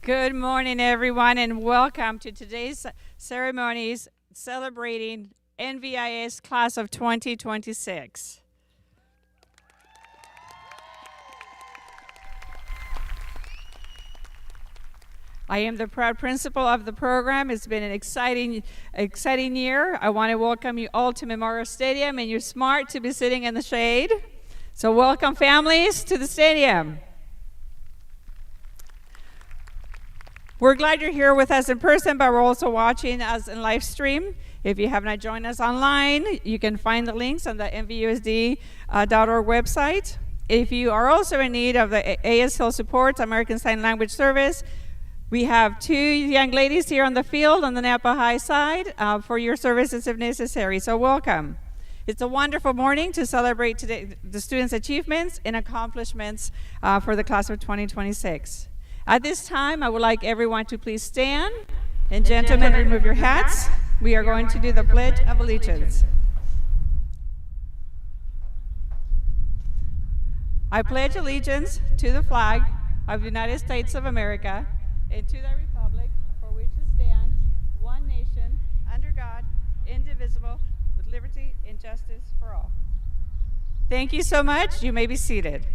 Good morning, everyone, and welcome to today's ceremonies celebrating NVIS Class of 2026. I am the proud principal of the program. It's been an exciting year. I want to welcome you all to Memorial Stadium, and you're smart to be sitting in the shade. So welcome, families, to the stadium. We're glad you're here with us in person, but we're also watching us in live stream. If you have not joined us online, you can find the links on the mvusd.org website. If you are also in need of the ASL support, American Sign Language Service, we have two young ladies here on the field on the Napa High side for your services if necessary. So welcome. It's a wonderful morning to celebrate today the students' achievements and accomplishments for the class of 2026. At this time, I would like everyone to please stand, and gentlemen, remove your hats. We are going to do the Pledge of Allegiance. I pledge allegiance to the flag of the United States of America and to the republic for which it stands, one nation, under God, indivisible, with liberty and justice for all. Thank you so much. You may be seated.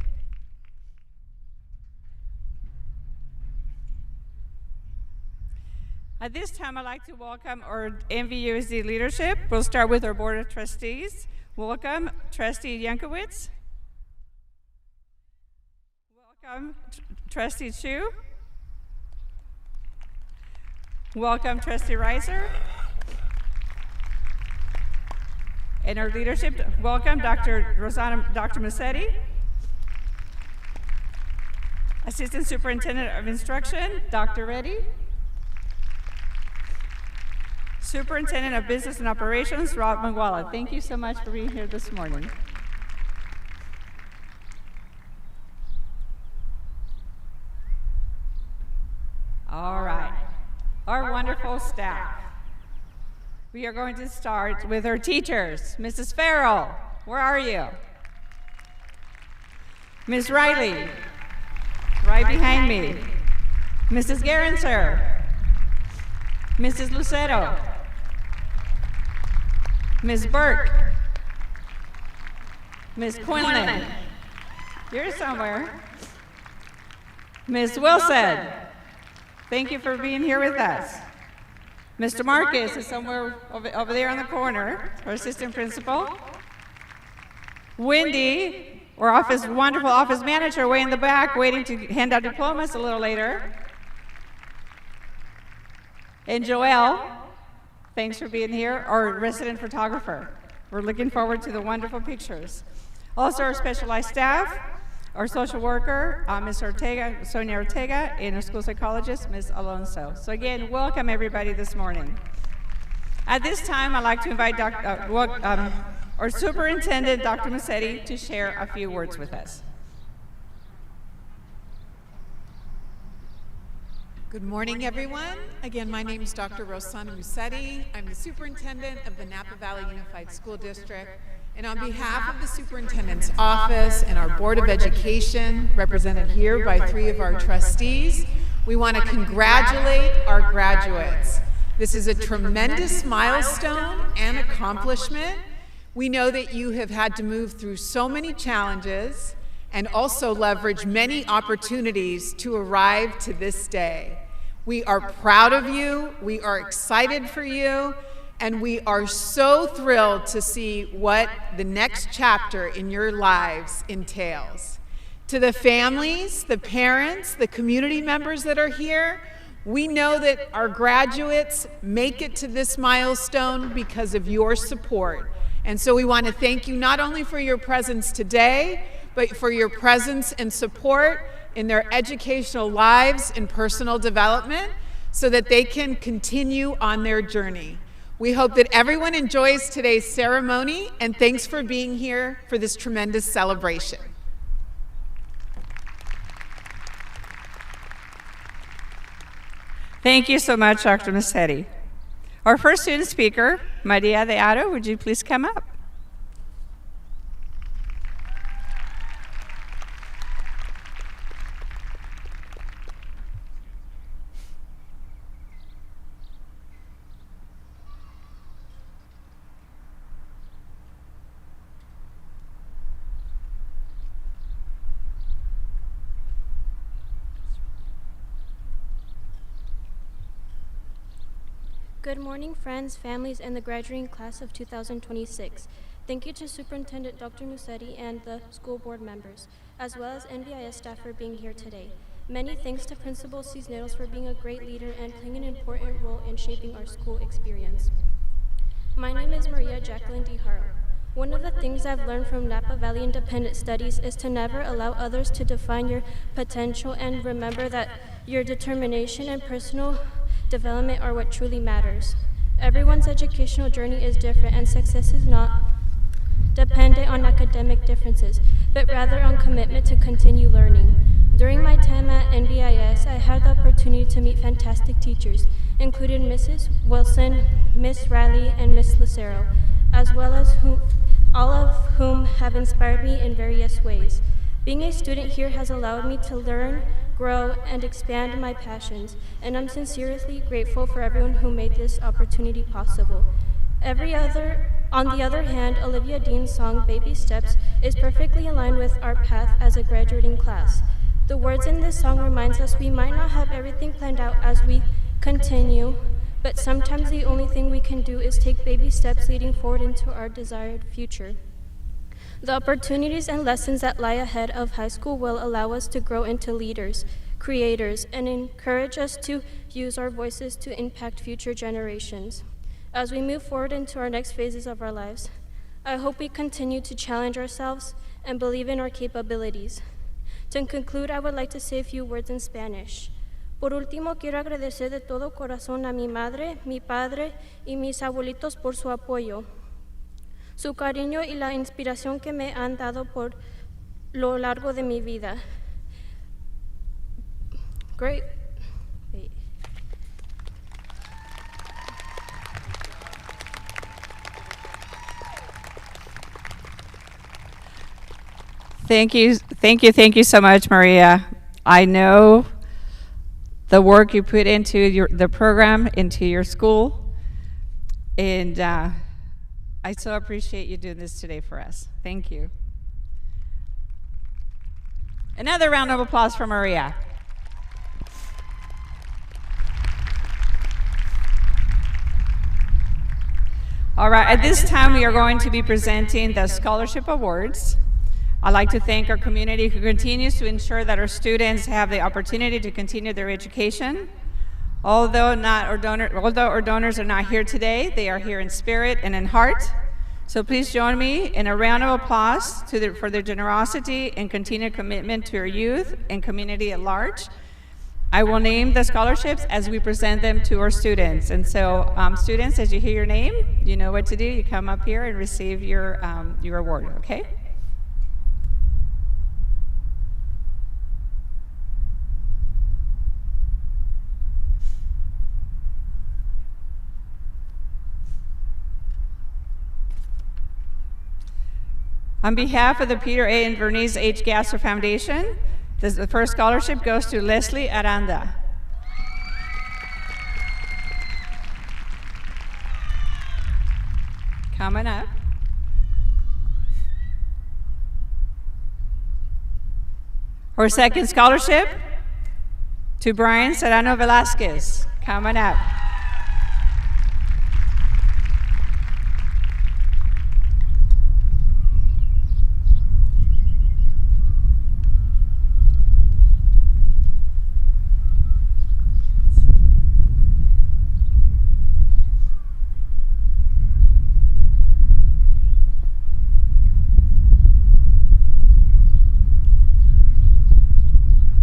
At this time, I'd like to welcome our MVUSD leadership. We'll start with our Board of Trustees. Welcome, Trustee Yankowitz. Welcome, Trustee Chu. Welcome, Trustee Reiser. And our leadership, welcome, Dr. Musetti. Assistant Superintendent of Instruction, Dr. Reddy. Superintendent of Business and Operations, Rob Mangwala. Thank you so much for being here this morning. All right, our wonderful staff. We are going to start with our teachers. Mrs. Farrell, where are you? Ms. Riley, right behind me. Mrs. Gerenser, Mrs. Lucero, Ms. Burke, Ms. Quinlan, you're somewhere. Ms. Wilson, thank you for being here with us. Mr. Marcus is somewhere over there in the corner, our assistant principal. Wendy, our wonderful office manager, way in the back, waiting to hand out diplomas a little later. And Joelle, thanks for being here, our resident photographer. We're looking forward to the wonderful pictures. Also, our specialized staff, our social worker, Ms. Ortega, Sonia Ortega, and our school psychologist, Ms. Alonso. So again, welcome everybody this morning. At this time, I'd like to invite our superintendent, Dr. Musetti, to share a few words with us. Good morning, everyone. Again, my name is Dr. Rosanna Musetti. I'm the superintendent of the Napa Valley Unified School District. And on behalf of the superintendent's office and our Board of Education, represented here by 3 of our trustees, we want to congratulate our graduates. This is a tremendous milestone and accomplishment. We know that you have had to move through so many challenges and also leverage many opportunities to arrive to this day. We are proud of you, we are excited for you, and we are so thrilled to see what the next chapter in your lives entails. To the families, the parents, the community members that are here, we know that our graduates make it to this milestone because of your support. And so we want to thank you not only for your presence today, but for your presence and support in their educational lives and personal development so that they can continue on their journey. We hope that everyone enjoys today's ceremony, and thanks for being here for this tremendous celebration. Thank you so much, Dr. Musetti. Our first student speaker, Maria de Aro, would you please come up? Good morning, friends, families, and the graduating class of 2026. Thank you to Superintendent Dr. Musetti and the school board members, as well as NBIS staff for being here today. Many thanks to Principal Cisneros for being a great leader and playing an important role in shaping our school experience. My name is Maria Jacqueline D. Haro. One of the things I've learned from Napa Valley Independent Studies is to never allow others to define your potential and remember that your determination and personal development are what truly matters. Everyone's educational journey is different, and success is not dependent on academic differences, but rather on commitment to continue learning. During my time at NBIS, I had the opportunity to meet fantastic teachers, including Mrs. Wilson, Miss Riley, and Miss Lucero, as well as all of whom have inspired me in various ways. Being a student here has allowed me to learn, grow, and expand my passions, and I'm sincerely grateful for everyone who made this opportunity possible. On the other hand, Olivia Dean's song, Baby Steps, is perfectly aligned with our path as a graduating class. The words in this song reminds us we might not have everything planned out as we continue, but sometimes the only thing we can do is take baby steps leading forward into our desired future. The opportunities and lessons that lie ahead of high school will allow us to grow into leaders, creators, and encourage us to use our voices to impact future generations. As we move forward into our next phases of our lives, I hope we continue to challenge ourselves and believe in our capabilities. To conclude, I would like to say a few words in Spanish. Por último, quiero agradecer de todo corazón a mi madre, mi padre y mis abuelitos por su apoyo, su cariño y la inspiración que me han dado por lo largo de mi vida. Great. Thank you so much, Maria. I know the work you put into the program, into your school, and I so appreciate you doing this today for us. Thank you. Another round of applause for Maria. All right, at this time we are going to be presenting the scholarship awards. I'd like to thank our community who continues to ensure that our students have the opportunity to continue their education. Although our donors are not here today, they are here in spirit and in heart. So please join me in a round of applause for their generosity and continued commitment to our youth and community at large. I will name the scholarships as we present them to our students. And so students, as you hear your name, you know what to do. You come up here and receive your award, okay? On behalf of the Peter A. and Bernice H. Gasser Foundation, the first scholarship goes to Leslie Aranda. Coming up. Her second scholarship to Brian Serrano Velasquez. Coming up.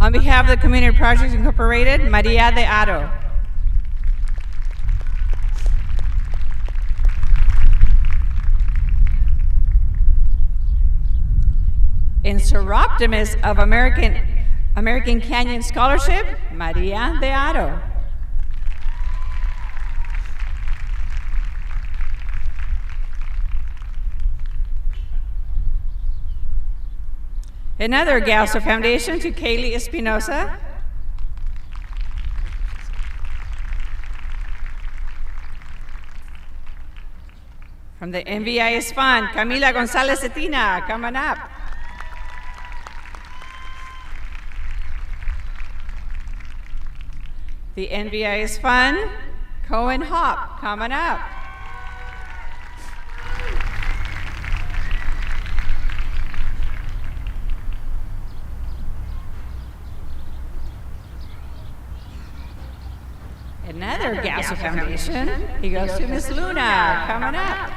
On behalf of the Community Projects Incorporated, Maria de Aro. In Seroptimus of American Canyon Scholarship, Maria de Aro. Another Gasser Foundation to Kaylee Espinosa. From the NVIS Fund, Camila Gonzalez Cetina, coming up. The NVIS Fund, Cohen Hop, coming up. Another Gasser Foundation. He goes to Miss Luna, coming up.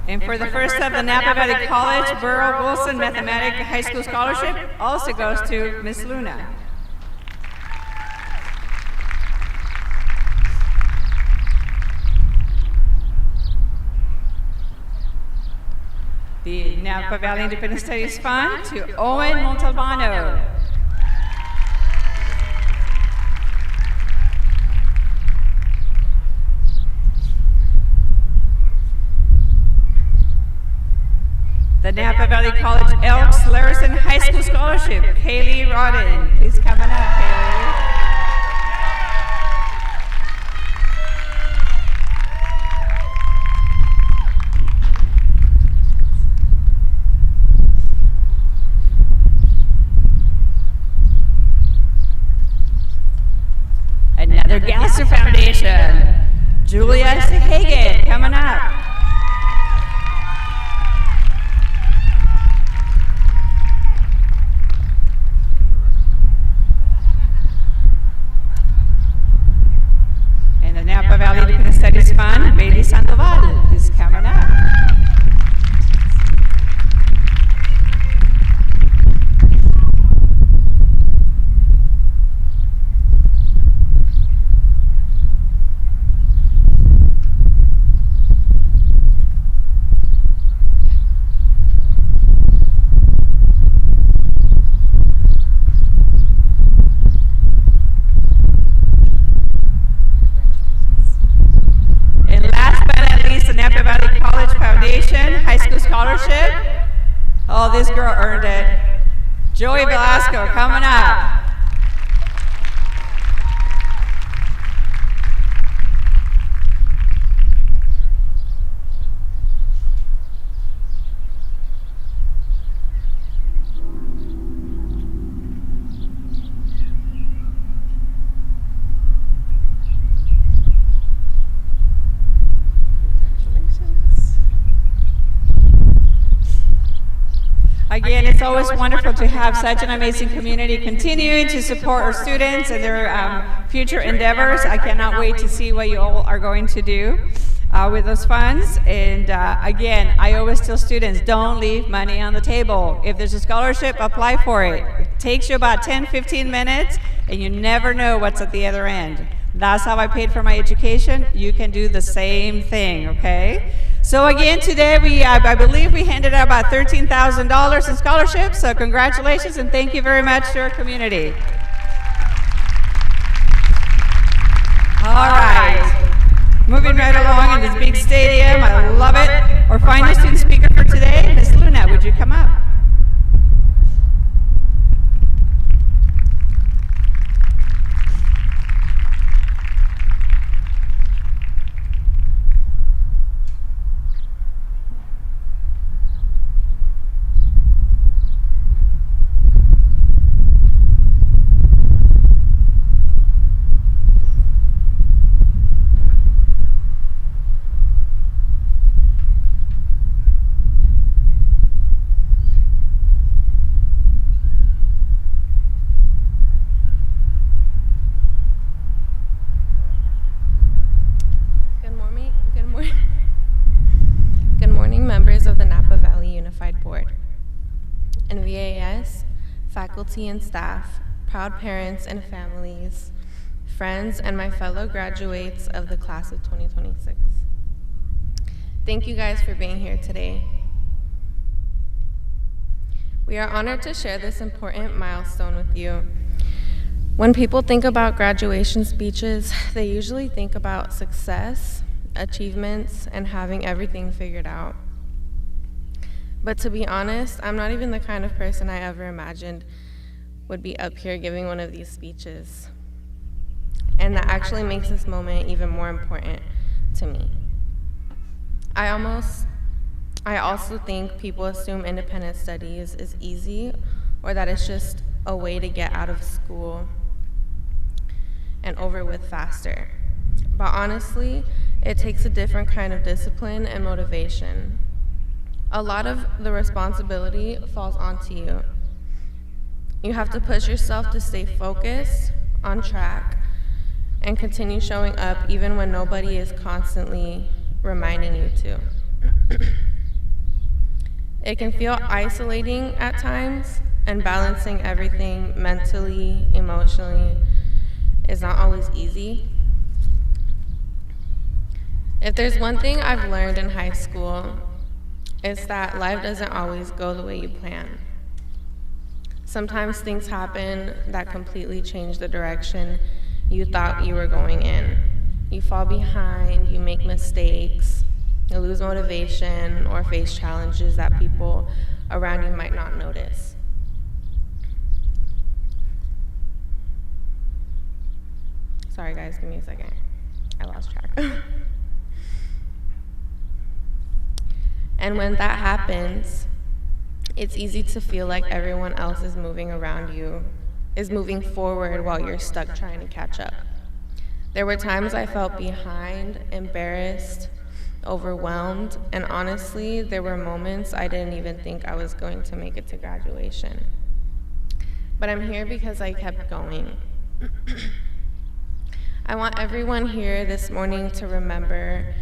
And for the first of the Napa Valley College Burrow Wilson Mathematics High School Scholarship also goes to Miss Luna. The Napa Valley Independent Studies Fund to Owen Montalbano. The Napa Valley College Elks Larison High School Scholarship, Kaylee Rodden. Please come on up, Kaylee. Another Gasser Foundation, Julia Hagen, coming up. And the Napa Valley Independent Studies Fund, Bailey Sandoval, is coming up. Scholarship. Oh, this girl earned it. Joey Velasco coming up. Again, it's always wonderful to have such an amazing community continuing to support our students and their future endeavors. I cannot wait to see what you all are going to do with those funds. And again, I always tell students, don't leave money on the table. If there's a scholarship, apply for it. It takes you about 10-15 minutes, and you never know what's at the other end. That's how I paid for my education. You can do the same thing, okay? So again, today I believe we handed out about $13,000 in scholarships, so congratulations and thank you very much to our community. All right, moving right along in this big stadium, I love it. Our final student speaker for today, Ms. Luna, would you come up? Faculty and staff, proud parents and families, friends, and my fellow graduates of the class of 2026. Thank you guys for being here today. We are honored to share this important milestone with you. When people think about graduation speeches, they usually think about success, achievements, and having everything figured out. But to be honest, I'm not even the kind of person I ever imagined would be up here giving one of these speeches. And that actually makes this moment even more important to me. I also think people assume independent studies is easy, or that it's just a way to get out of school and over with faster. But honestly, it takes a different kind of discipline and motivation. A lot of the responsibility falls onto you. You have to push yourself to stay focused, on track, and continue showing up even when nobody is constantly reminding you to. It can feel isolating at times, and balancing everything mentally, emotionally, is not always easy. If there's one thing I've learned in high school, it's that life doesn't always go the way you plan. Sometimes things happen that completely change the direction you thought you were going in. You fall behind, you make mistakes, you lose motivation, or face challenges that people around you might not notice. Sorry guys, give me a second. I lost track. And when that happens, it's easy to feel like everyone else is moving around you, is moving forward while you're stuck trying to catch up. There were times I felt behind, embarrassed, overwhelmed, and honestly, there were moments I didn't even think I was going to make it to graduation. But I'm here because I kept going. I want everyone here this morning to remember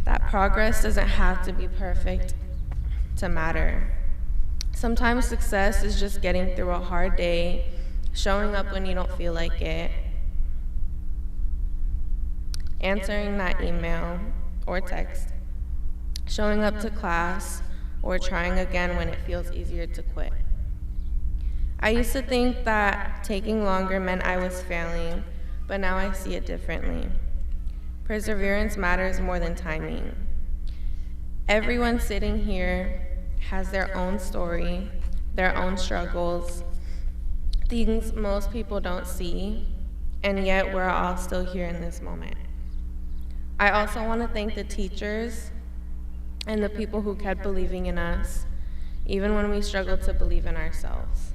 that progress doesn't have to be perfect to matter. Sometimes success is just getting through a hard day, showing up when you don't feel like it, answering that email or text, showing up to class, or trying again when it feels easier to quit. I used to think that taking longer meant I was failing, but now I see it differently. Perseverance matters more than timing. Everyone sitting here has their own story, their own struggles, things most people don't see, and yet we're all still here in this moment. I also want to thank the teachers and the people who kept believing in us, even when we struggled to believe in ourselves.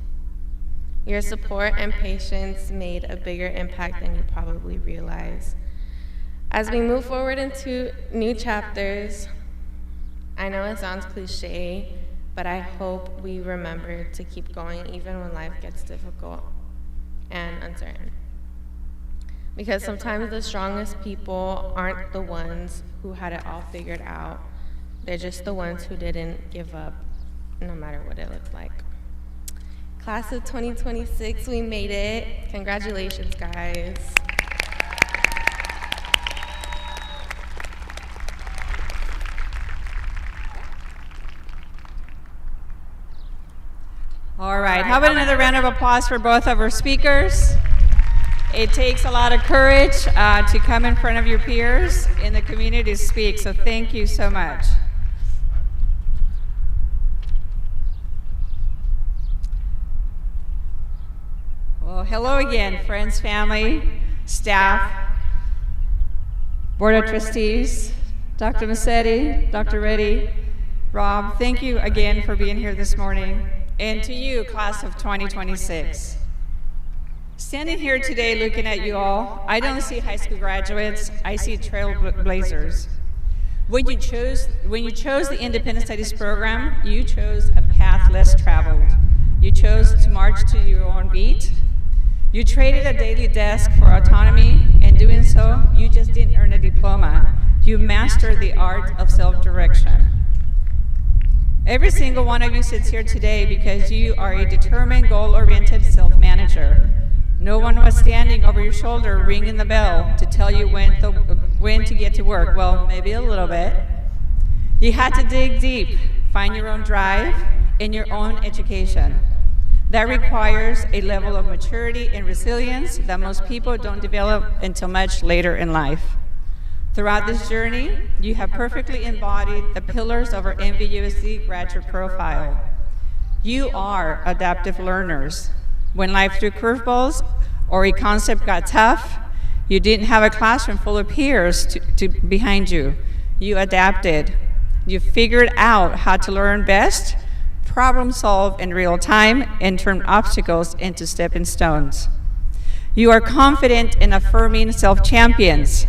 Your support and patience made a bigger impact than you probably realize. As we move forward into new chapters, I know it sounds cliche, but I hope we remember to keep going even when life gets difficult and uncertain. Because sometimes the strongest people aren't the ones who had it all figured out. They're just the ones who didn't give up, no matter what it looks like. Class of 2026, we made it. Congratulations, guys. All right, how about another round of applause for both of our speakers? It takes a lot of courage to come in front of your peers in the community to speak, so thank you so much. Well, hello again, friends, family, staff, Board of Trustees, Dr. Massetti, Dr. Reddy, Rob, thank you again for being here this morning. And to you, class of 2026. Standing here today looking at you all, I don't see high school graduates, I see trailblazers. When you chose the Independent Studies program, you chose a path less traveled. You chose to march to your own beat. You traded a daily desk for autonomy. In doing so, you just didn't earn a diploma. You mastered the art of self-direction. Every single one of you sits here today because you are a determined, goal-oriented self-manager. No one was standing over your shoulder ringing the bell to tell you when to get to work. Well, maybe a little bit. You had to dig deep, find your own drive in your own education. That requires a level of maturity and resilience that most people don't develop until much later in life. Throughout this journey, you have perfectly embodied the pillars of our NVUSD graduate profile. You are adaptive learners. When life threw curveballs or a concept got tough, you didn't have a classroom full of peers behind you. You adapted. You figured out how to learn best, problem solve in real time, and turn obstacles into stepping stones. You are confident in affirming self-champions.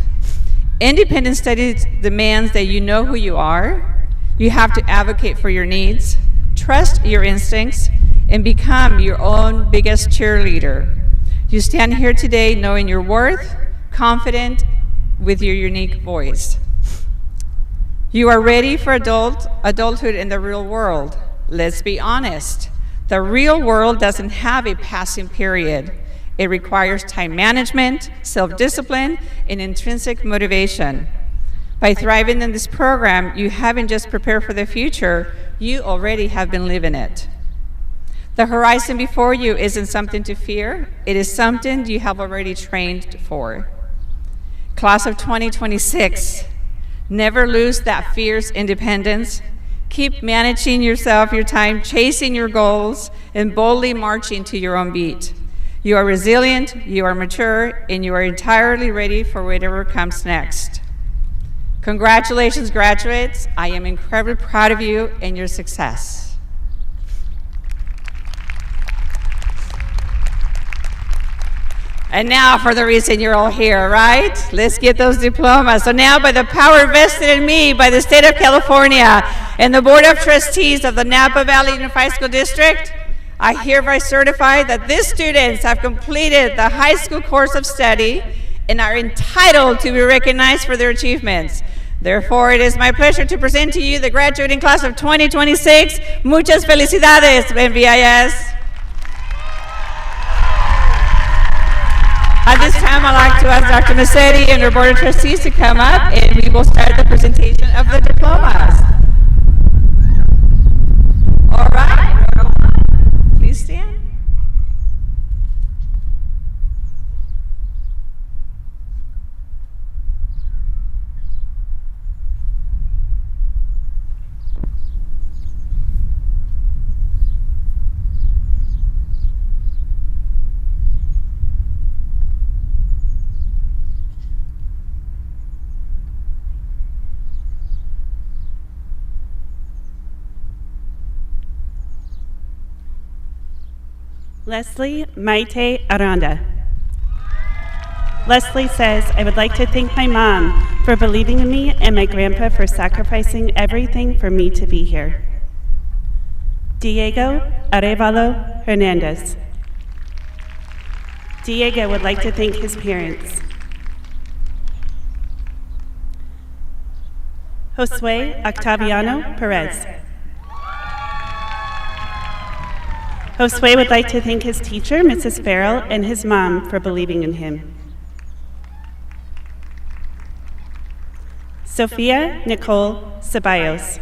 Independent studies demands that you know who you are. You have to advocate for your needs, trust your instincts, and become your own biggest cheerleader. You stand here today knowing your worth, confident with your unique voice. You are ready for adulthood in the real world. Let's be honest. The real world doesn't have a passing period. It requires time management, self-discipline, and intrinsic motivation. By thriving in this program, you haven't just prepared for the future, you already have been living it. The horizon before you isn't something to fear, it is something you have already trained for. Class of 2026, never lose that fierce independence. Keep managing yourself, your time, chasing your goals, and boldly marching to your own beat. You are resilient, you are mature, and you are entirely ready for whatever comes next. Congratulations, graduates. I am incredibly proud of you and your success. And now for the reason you're all here, right? Let's get those diplomas. So now, by the power vested in me by the state of California and the Board of Trustees of the Napa Valley Unified School District, I hereby certify that these students have completed the high school course of study and are entitled to be recognized for their achievements. Therefore, it is my pleasure to present to you the graduating class of 2026. Muchas felicidades, NVIS. At this time, I'd like to ask Dr. Musetti and her Board of Trustees to come up, and we will start the presentation of the diplomas. All right, please stand. Leslie Maite Aranda. Leslie says, I would like to thank my mom for believing in me and my grandpa for sacrificing everything for me to be here. Diego Arevalo Hernandez. Diego would like to thank his parents. Josue Octaviano Perez. Josue would like to thank his teacher, Mrs. Farrell, and his mom for believing in him. Sophia Nicole Ceballos.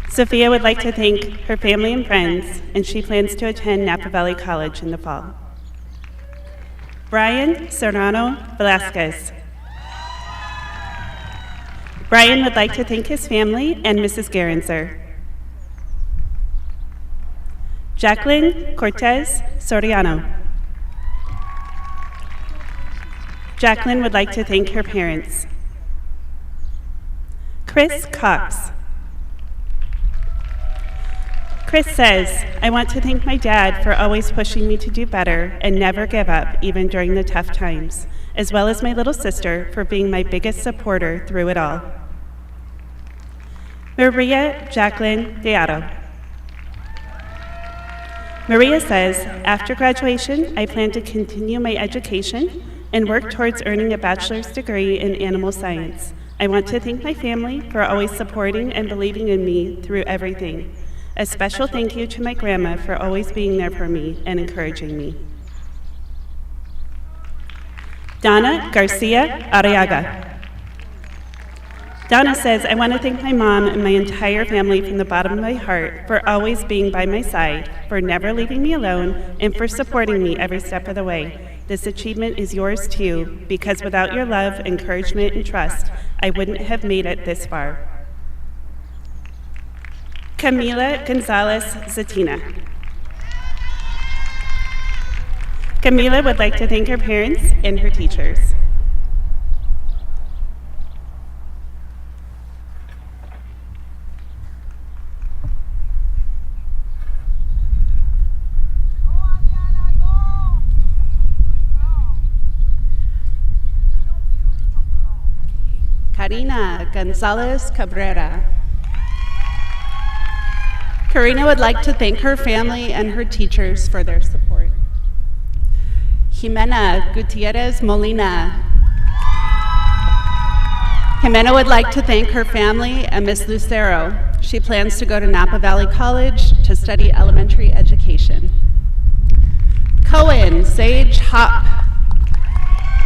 Sophia would like to thank her family and friends, and she plans to attend Napa Valley College in the fall. Brian Serrano Velasquez. Brian would like to thank his family and Mrs. Gerenzer. Jacqueline Cortez Soriano. Jacqueline would like to thank her parents. Chris Cox. Chris says, I want to thank my dad for always pushing me to do better and never give up, even during the tough times, as well as my little sister for being my biggest supporter through it all. Maria Jacqueline Deato. Maria says, after graduation, I plan to continue my education and work towards earning a bachelor's degree in animal science. I want to thank my family for always supporting and believing in me through everything. A special thank you to my grandma for always being there for me and encouraging me. Donna Garcia Arriaga. Donna says, I want to thank my mom and my entire family from the bottom of my heart for always being by my side, for never leaving me alone, and for supporting me every step of the way. This achievement is yours too, because without your love, encouragement, and trust, I wouldn't have made it this far. Camila Gonzalez Zatina. Camila would like to thank her parents and her teachers. Karina Gonzalez Cabrera. Karina would like to thank her family and her teachers for their support. Jimena Gutierrez Molina. Jimena would like to thank her family and Miss Lucero. She plans to go to Napa Valley College to study elementary education. Cohen Sage Hop.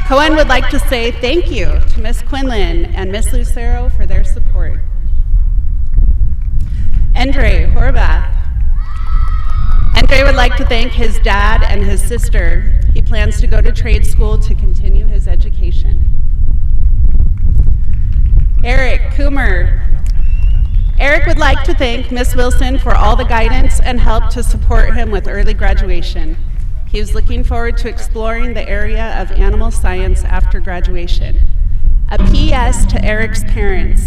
Cohen would like to say thank you to Miss Quinlan and Miss Lucero for their support. Andre Horvath. Andre would like to thank his dad and his sister. He plans to go to trade school to continue his education. Eric Coomer. Eric would like to thank Miss Wilson for all the guidance and help to support him with early graduation. He is looking forward to exploring the area of animal science after graduation. A P.S. to Eric's parents.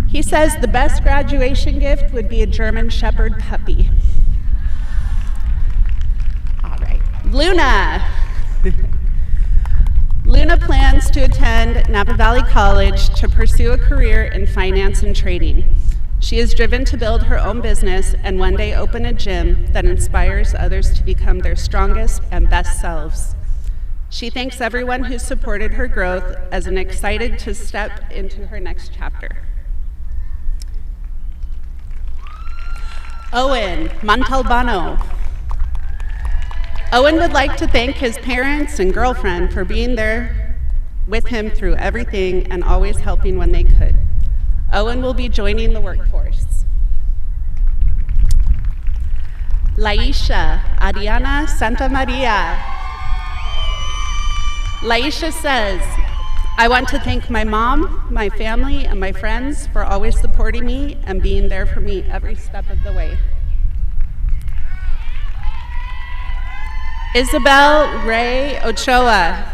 He says the best graduation gift would be a German Shepherd puppy. All right, Luna. Luna plans to attend Napa Valley College to pursue a career in finance and trading. She is driven to build her own business and one day open a gym that inspires others to become their strongest and best selves. She thanks everyone who supported her growth as and excited to step into her next chapter. Owen Montalbano. Owen would like to thank his parents and girlfriend for being there with him through everything and always helping when they could. Owen will be joining the workforce. Laisha Ariana Santa Maria. Laisha says, I want to thank my mom, my family, and my friends for always supporting me and being there for me every step of the way. Isabel Ray Ochoa.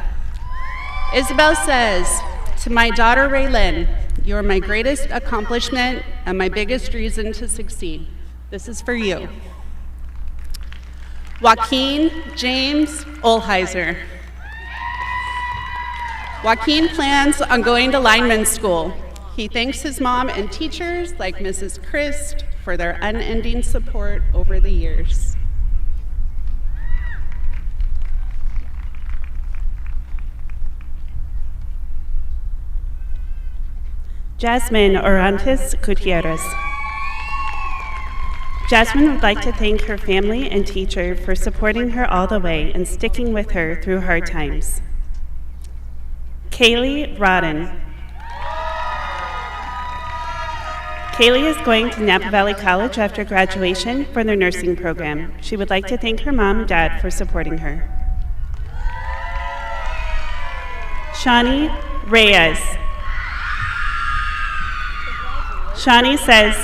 Isabel says, to my daughter Raylyn, you are my greatest accomplishment and my biggest reason to succeed. This is for you. Joaquin James Olheiser. Joaquin plans on going to lineman school. He thanks his mom and teachers like Mrs. Christ for their unending support over the years. Jasmine Orantes Gutierrez. Jasmine would like to thank her family and teacher for supporting her all the way and sticking with her through hard times. Kaylee Rodden. Kaylee is going to Napa Valley College after graduation for their nursing program. She would like to thank her mom and dad for supporting her. Shani Reyes. Shani says,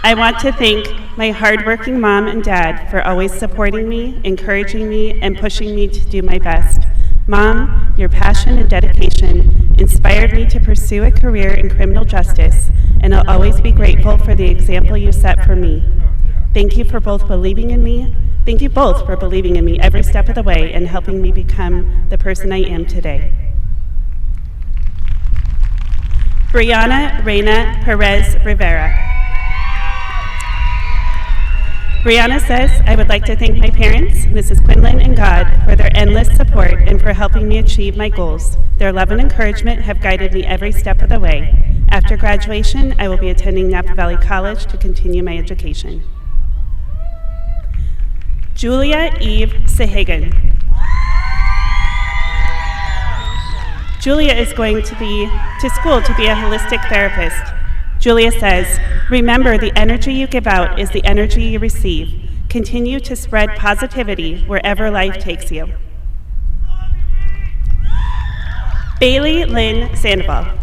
I want to thank my hardworking mom and dad for always supporting me, encouraging me, and pushing me to do my best. Mom, your passion and dedication inspired me to pursue a career in criminal justice, and I'll always be grateful for the example you set for me. Thank you for both believing in me. Thank you both for believing in me every step of the way and helping me become the person I am today. Brianna Reina Perez Rivera. Brianna says, I would like to thank my parents, Mrs. Quinlan and God, for their endless support and for helping me achieve my goals. Their love and encouragement have guided me every step of the way. After graduation, I will be attending Napa Valley College to continue my education. Julia Eve Sahagan. Julia is going to school to be a holistic therapist. Julia says, remember the energy you give out is the energy you receive. Continue to spread positivity wherever life takes you. Bailey Lynn Sandoval.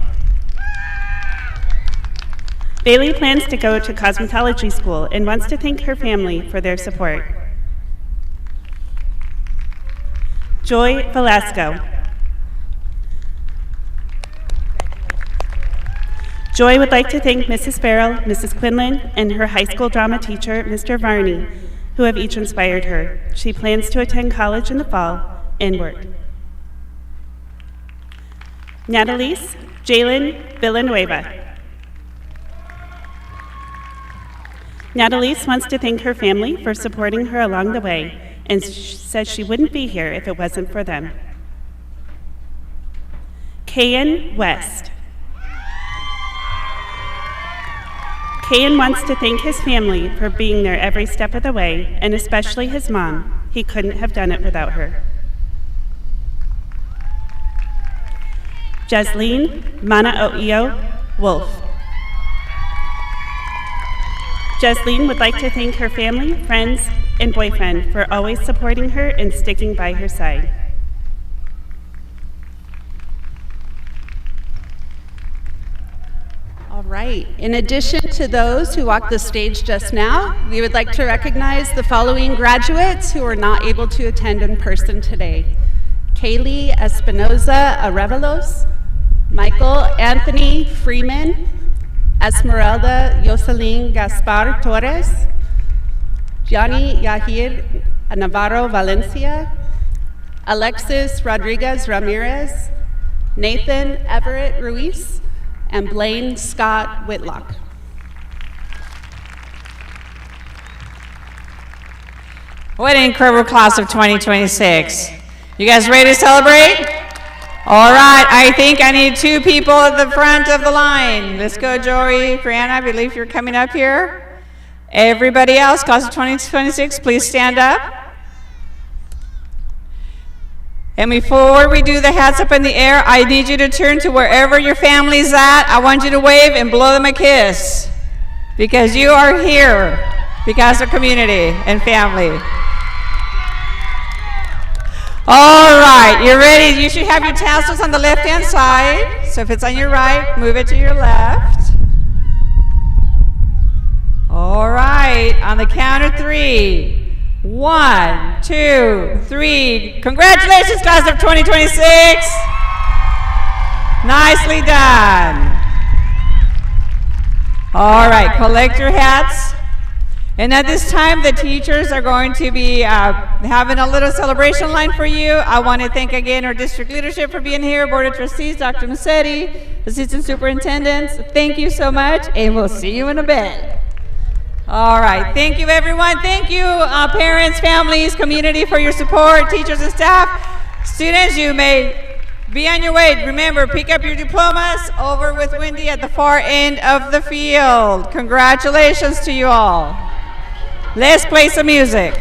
Bailey plans to go to cosmetology school and wants to thank her family for their support. Joy Velasco. Joy would like to thank Mrs. Farrell, Mrs. Quinlan, and her high school drama teacher, Mr. Varney, who have each inspired her. She plans to attend college in the fall and work. Natalise Jalen Villanueva. Natalise wants to thank her family for supporting her along the way and says she wouldn't be here if it wasn't for them. Kayan West. Kayan wants to thank his family for being there every step of the way, and especially his mom. He couldn't have done it without her. Jasleen Manao'io Wolf. Jasleen would like to thank her family, friends, and boyfriend for always supporting her and sticking by her side. All right. In addition to those who walked the stage just now, we would like to recognize the following graduates who are not able to attend in person today. Kaylee Espinoza Arevalos, Michael Anthony Freeman, Esmeralda Yoselin Gaspar Torres, Gianni Yahir Navarro Valencia, Alexis Rodriguez Ramirez, Nathan Everett Ruiz, and Blaine Scott Whitlock. What an incredible class of 2026. You guys ready to celebrate? All right, I think I need 2 people at the front of the line. Let's go, Joey. Brianna, I believe you're coming up here. Everybody else, class of 2026, please stand up. And before we do the hats up in the air, I need you to turn to wherever your family's at. I want you to wave and blow them a kiss, because you are here because of community and family. All right, you're ready. You should have your tassels on the left-hand side. So if it's on your right, move it to your left. All right, on the count of 3. 1, 2, 3. Congratulations, class of 2026. Nicely done. All right, collect your hats. And at this time, the teachers are going to be having a little celebration line for you. I want to thank again our district leadership for being here, Board of Trustees, Dr. Musetti, Assistant Superintendents. Thank you so much, and we'll see you in a bit. All right, thank you, everyone. Thank you, parents, families, community, for your support, teachers and staff. Students, you may be on your way. Remember, pick up your diplomas over with Wendy at the far end of the field. Congratulations to you all. Let's play some music.